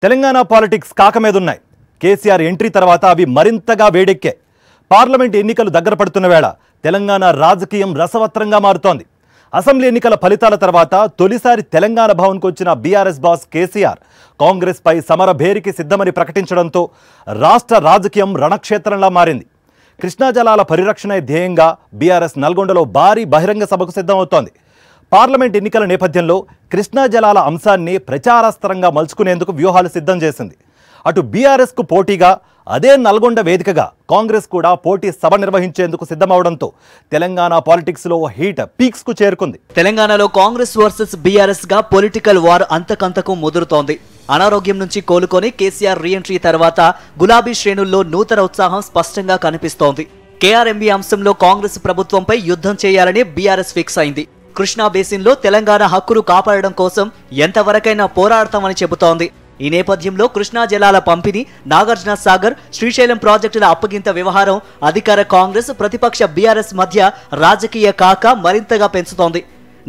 Telangana politics కాకమేదున్నాయి. KCR entry తర్వాత అవి మరింతగా వేడెక్కాయి. పార్లమెంట్ ఎన్నికలు దగ్గర పడుతున్న వేళ తెలంగాణ రాజకీయం రసవత్రంగా మారుతోంది. అసెంబ్లీ ఎన్నికల ఫలితాల తర్వాత తొలిసారి తెలంగాణ భవన్కు వచ్చిన బీఆర్ఎస్ బాస్ కేసీఆర్ కాంగ్రెస్ పై సమర భేరికి సిద్ధమని ప్రకటించడంతో రాష్ట్ర రాజకీయం రణక్షేత్రంలా మారింది. కృష్ణా జలాల పరిరక్షణ ధ్యేయంగా బీఆర్ఎస్ నల్గొండలో భారీ బహిరంగ సభకు సిద్ధమవుతోంది. పార్లమెంట్ ఎన్నికల నేపథ్యంలో కృష్ణా జలాల అంశాన్ని ప్రచారాస్త్రంగా మలుచుకునేందుకు వ్యూహాలు సిద్ధం చేసింది. అటు బీఆర్ఎస్కు పోటీగా అదే నల్గొండ వేదికగా కాంగ్రెస్ కూడా పోటీ సభ నిర్వహించేందుకు సిద్ధమవడంతో తెలంగాణ పాలిటిక్స్ లో హీట్ పీక్స్ కు చేరుకుంది. తెలంగాణలో కాంగ్రెస్ వర్సెస్ బీఆర్ఎస్ గా పొలిటికల్ వార్ అంతకంతకు ముదురుతోంది. అనారోగ్యం నుంచి కోలుకొని కేసీఆర్ రీఎంట్రీ తర్వాత గులాబీ శ్రేణుల్లో నూతన ఉత్సాహం స్పష్టంగా కనిపిస్తోంది. కేఆర్ఎంబీ అంశంలో కాంగ్రెస్ ప్రభుత్వంపై యుద్ధం చేయాలని బీఆర్ఎస్ ఫిక్స్ అయింది. కృష్ణా బేసిన్లో తెలంగాణ హక్కును కాపాడడం కోసం ఎంతవరకైనా పోరాడతామని చెబుతోంది. ఈ నేపథ్యంలో కృష్ణా జలాల పంపిణీ, నాగార్జున సాగర్, శ్రీశైలం ప్రాజెక్టుల అప్పగింత వ్యవహారం అధికార కాంగ్రెస్, ప్రతిపక్ష బీఆర్ఎస్ మధ్య రాజకీయ కాక మరింతగా పెంచుతోంది.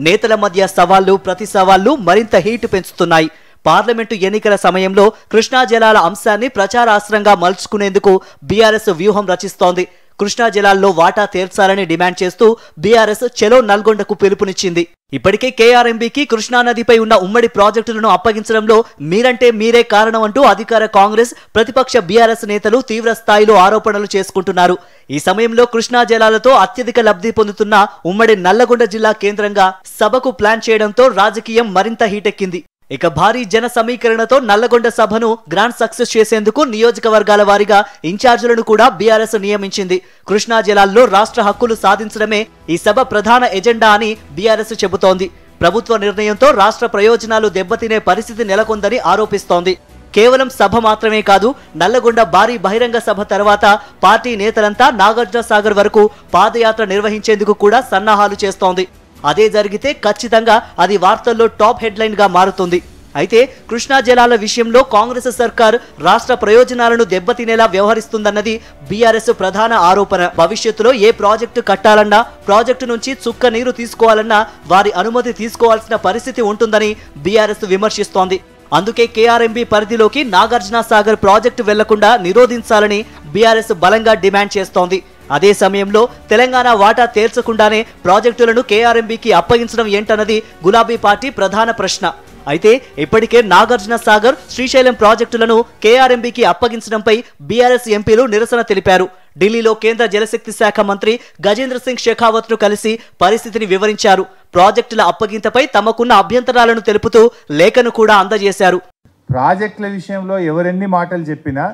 నేతల మధ్య సవాళ్లు ప్రతి సవాళ్లు మరింత హీట్ పెంచుతున్నాయి. పార్లమెంటు ఎన్నికల సమయంలో కృష్ణా జలాల అంశాన్ని ప్రచారాస్త్రంగా మలుచుకునేందుకు బీఆర్ఎస్ వ్యూహం రచిస్తోంది. కృష్ణా జలాల్లో వాటా తేల్చాలని డిమాండ్ చేస్తూ బీఆర్ఎస్ చలో నల్గొండకు పిలుపునిచ్చింది. ఇప్పటికే కేఆర్ఎంబీకి కృష్ణానదిపై ఉన్న ఉమ్మడి ప్రాజెక్టులను అప్పగించడంలో మీరంటే మీరే కారణం అంటూ అధికార కాంగ్రెస్, ప్రతిపక్ష బీఆర్ఎస్ నేతలు తీవ్ర స్థాయిలో ఆరోపణలు చేసుకుంటున్నారు. ఈ సమయంలో కృష్ణా జలాలతో అత్యధిక లబ్ధి పొందుతున్న ఉమ్మడి నల్లగొండ జిల్లా కేంద్రంగా సభకు ప్లాన్ చేయడంతో రాజకీయం మరింత హీటెక్కింది. ఇక భారీ జన సమీకరణతో నల్లగొండ సభను గ్రాండ్ సక్సెస్ చేసేందుకు నియోజకవర్గాల వారీగా ఇన్ఛార్జీలను కూడా బీఆర్ఎస్ నియమించింది. కృష్ణా జలాల్లో రాష్ట్ర హక్కులు సాధించడమే ఈ సభ ప్రధాన ఎజెండా అని బీఆర్ఎస్ చెబుతోంది. ప్రభుత్వ నిర్ణయంతో రాష్ట్ర ప్రయోజనాలు దెబ్బతినే పరిస్థితి నెలకొందని ఆరోపిస్తోంది. కేవలం సభ మాత్రమే కాదు, నల్లగొండ భారీ బహిరంగ సభ తర్వాత పార్టీ నేతలంతా నాగార్జున సాగర్ వరకు పాదయాత్ర నిర్వహించేందుకు కూడా సన్నాహాలు చేస్తోంది. అదే జరిగితే ఖచ్చితంగా అది వార్తల్లో టాప్ హెడ్లైన్ గా మారుతుంది. అయితే కృష్ణా జలాల విషయంలో కాంగ్రెస్ సర్కార్ రాష్ట్ర ప్రయోజనాలను దెబ్బతినేలా వ్యవహరిస్తుందన్నది బీఆర్ఎస్ ప్రధాన ఆరోపణ. భవిష్యత్తులో ఏ ప్రాజెక్టు కట్టాలన్నా, ప్రాజెక్టు నుంచి చుక్క నీరు తీసుకోవాలన్నా వారి అనుమతి తీసుకోవాల్సిన పరిస్థితి ఉంటుందని బీఆర్ఎస్ విమర్శిస్తోంది. అందుకే కేఆర్ఎంబీ పరిధిలోకి నాగార్జున సాగర్ ప్రాజెక్టు వెళ్లకుండా నిరోధించాలని బీఆర్ఎస్ బలంగా డిమాండ్ చేస్తోంది. అదే సమయంలో తెలంగాణ వాటా తేల్చకుండానే ప్రాజెక్టులను కేఆర్ఎంబీకి అప్పగించడం ఏంటన్నది గులాబీ పార్టీ ప్రధాన ప్రశ్న. అయితే ఇప్పటికే నాగార్జున సాగర్, శ్రీశైలం ప్రాజెక్టులను కేఆర్ఎంబీకి అప్పగించడంపై బీఆర్ఎస్ ఎంపీలు నిరసన తెలిపారు. ఢిల్లీలో కేంద్ర జలశక్తి శాఖ మంత్రి గజేంద్ర సింగ్ షెకావత్ ను కలిసి పరిస్థితిని వివరించారు. ప్రాజెక్టుల అప్పగింతపై తమకున్న అభ్యంతరాలను తెలుపుతూ లేఖను కూడా అందజేశారు. ప్రాజెక్టుల విషయంలో ఎవరెన్ని మాటలు చెప్పినా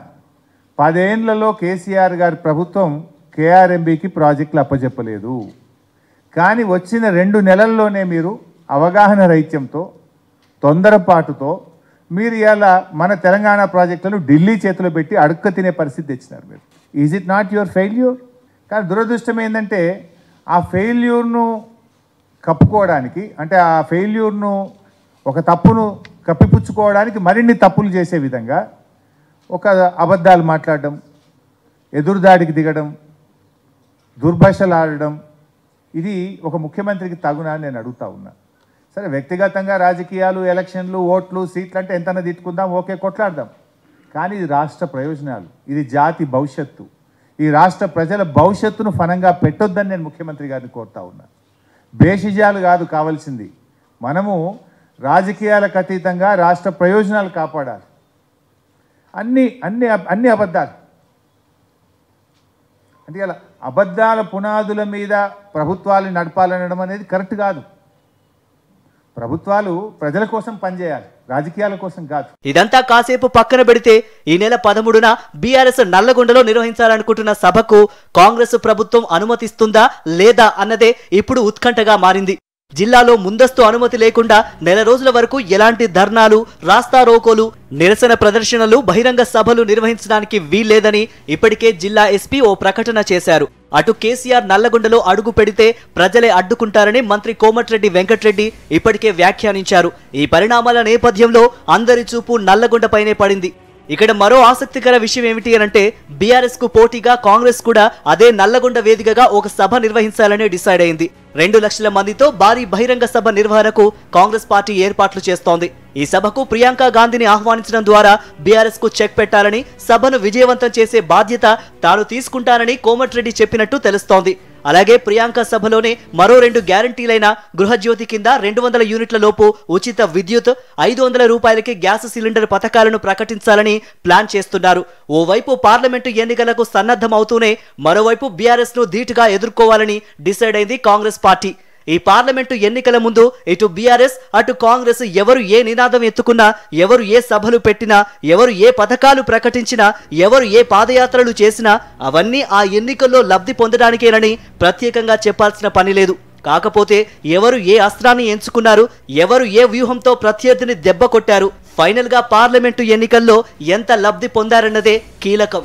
10 ఏళ్లలో కేసీఆర్ గారి ప్రభుత్వం కేఆర్ఎంబీకి ప్రాజెక్టులు అప్పచెప్పలేదు. కానీ వచ్చిన 2 నెలల్లోనే మీరు అవగాహన రైత్యంతో, తొందరపాటుతో మీరు ఇలా మన తెలంగాణ ప్రాజెక్టులను ఢిల్లీ చేతిలో పెట్టి అడుక్క తినే పరిస్థితి తెచ్చినారు. మీరు is it not your failure? కానీ దురదృష్టం ఏంటంటే ఆ ఫెయిల్యూర్ను కప్పుకోవడానికి, అంటే ఆ ఫెయిల్యూర్ను, ఒక తప్పును కప్పిపుచ్చుకోవడానికి మరిన్ని తప్పులు చేసే విధంగా ఒక అబద్ధాలు మాట్లాడడం, ఎదురుదాడికి దిగడం, దుర్భాషలు ఆడడం, ఇది ఒక ముఖ్యమంత్రికి తగునా అని నేను అడుగుతా ఉన్నా. సరే, వ్యక్తిగతంగా రాజకీయాలు, ఎలక్షన్లు, ఓట్లు, సీట్లు అంటే ఎంతైనా తిట్టుకుందాం, ఓకే, కొట్లాడదాం. కానీ ఇది రాష్ట్ర ప్రయోజనాలు, ఇది జాతి భవిష్యత్తు, ఈ రాష్ట్ర ప్రజల భవిష్యత్తును ఫనంగా పెట్టొద్దని నేను ముఖ్యమంత్రి గారిని కోరుతా ఉన్నా. భేషజాలు కాదు కావాల్సింది, మనము రాజకీయాలకు అతీతంగా రాష్ట్ర ప్రయోజనాలు కాపాడాలి. అన్ని అబద్ధాలు అంటే ఇలా అబద్ధాల పునాదుల మీద ప్రభుత్వాలు నడపాలనడం అనేది కరెక్ట్ కాదు. ప్రభుత్వాలు ప్రజల కోసం పనిచేయాలి, రాజకీయాల కోసం కాదు. ఇదంతా కాసేపు పక్కన పెడితే ఈ నెల 13న బీఆర్ఎస్ నల్లగొండలో నిర్వహించాలనుకుంటున్న సభకు కాంగ్రెస్ ప్రభుత్వం అనుమతిస్తుందా లేదా అన్నదే ఇప్పుడు ఉత్కంఠగా మారింది. జిల్లాలో ముందస్తు అనుమతి లేకుండా నెల రోజుల వరకు ఎలాంటి ధర్నాలు, రాస్తారోకోలు, నిరసన ప్రదర్శనలు, బహిరంగ సభలు నిర్వహించడానికి వీల్లేదని ఇప్పటికే జిల్లా ఎస్పీ ఓ ప్రకటన చేశారు. అటు కేసీఆర్ నల్లగొండలో అడుగు పెడితే ప్రజలే అడ్డుకుంటారని మంత్రి కోమటిరెడ్డి వెంకటరెడ్డి ఇప్పటికే వ్యాఖ్యానించారు. ఈ పరిణామాల నేపథ్యంలో అందరి చూపు నల్లగొండపైనే పడింది. ఇక్కడ మరో ఆసక్తికర విషయం ఏమిటి అంటే బీఆర్ఎస్ కు పోటీగా కాంగ్రెస్ కూడా అదే నల్లగొండ వేదికగా ఒక సభ నిర్వహించాలని డిసైడ్ అయింది. 2 లక్షల మందితో భారీ బహిరంగ సభ నిర్వహణకు కాంగ్రెస్ పార్టీ ఏర్పాట్లు చేస్తోంది. ఈ సభకు ప్రియాంక గాంధీని ఆహ్వానించడం ద్వారా బీఆర్ఎస్ కు చెక్ పెట్టాలని, సభను విజయవంతం చేసే బాధ్యత తాను తీసుకుంటానని కోమటిరెడ్డి చెప్పినట్టు తెలుస్తోంది. అలాగే ప్రియాంక సభలోనే మరో 2 గ్యారంటీలైన గృహజ్యోతి కింద 200 యూనిట్ల లోపు ఉచిత విద్యుత్, 500 రూపాయలకి గ్యాస్ సిలిండర్ పథకాలను ప్రకటించాలని ప్లాన్ చేస్తున్నారు. ఓవైపు పార్లమెంటు ఎన్నికలకు సన్నద్ధం అవుతూనే మరోవైపు బీఆర్ఎస్ ను ధీటుగా ఎదుర్కోవాలని డిసైడ్ అయింది కాంగ్రెస్ పార్టీ. ఈ పార్లమెంటు ఎన్నికల ముందు ఇటు బీఆర్ఎస్ అటు కాంగ్రెస్ ఎవరు ఏ నినాదం ఎత్తుకున్నా, ఎవరు ఏ సభలు పెట్టినా, ఎవరు ఏ పథకాలు ప్రకటించినా, ఎవరు ఏ పాదయాత్రలు చేసినా అవన్నీ ఆ ఎన్నికల్లో లబ్ధి పొందడానికేనని ప్రత్యేకంగా చెప్పాల్సిన పని లేదు. కాకపోతే ఎవరు ఏ అస్త్రాన్ని ఎంచుకున్నారు, ఎవరు ఏ వ్యూహంతో ప్రత్యర్థిని దెబ్బ కొట్టారు, ఫైనల్ గా పార్లమెంటు ఎన్నికల్లో ఎంత లబ్ధి పొందారన్నదే కీలకం.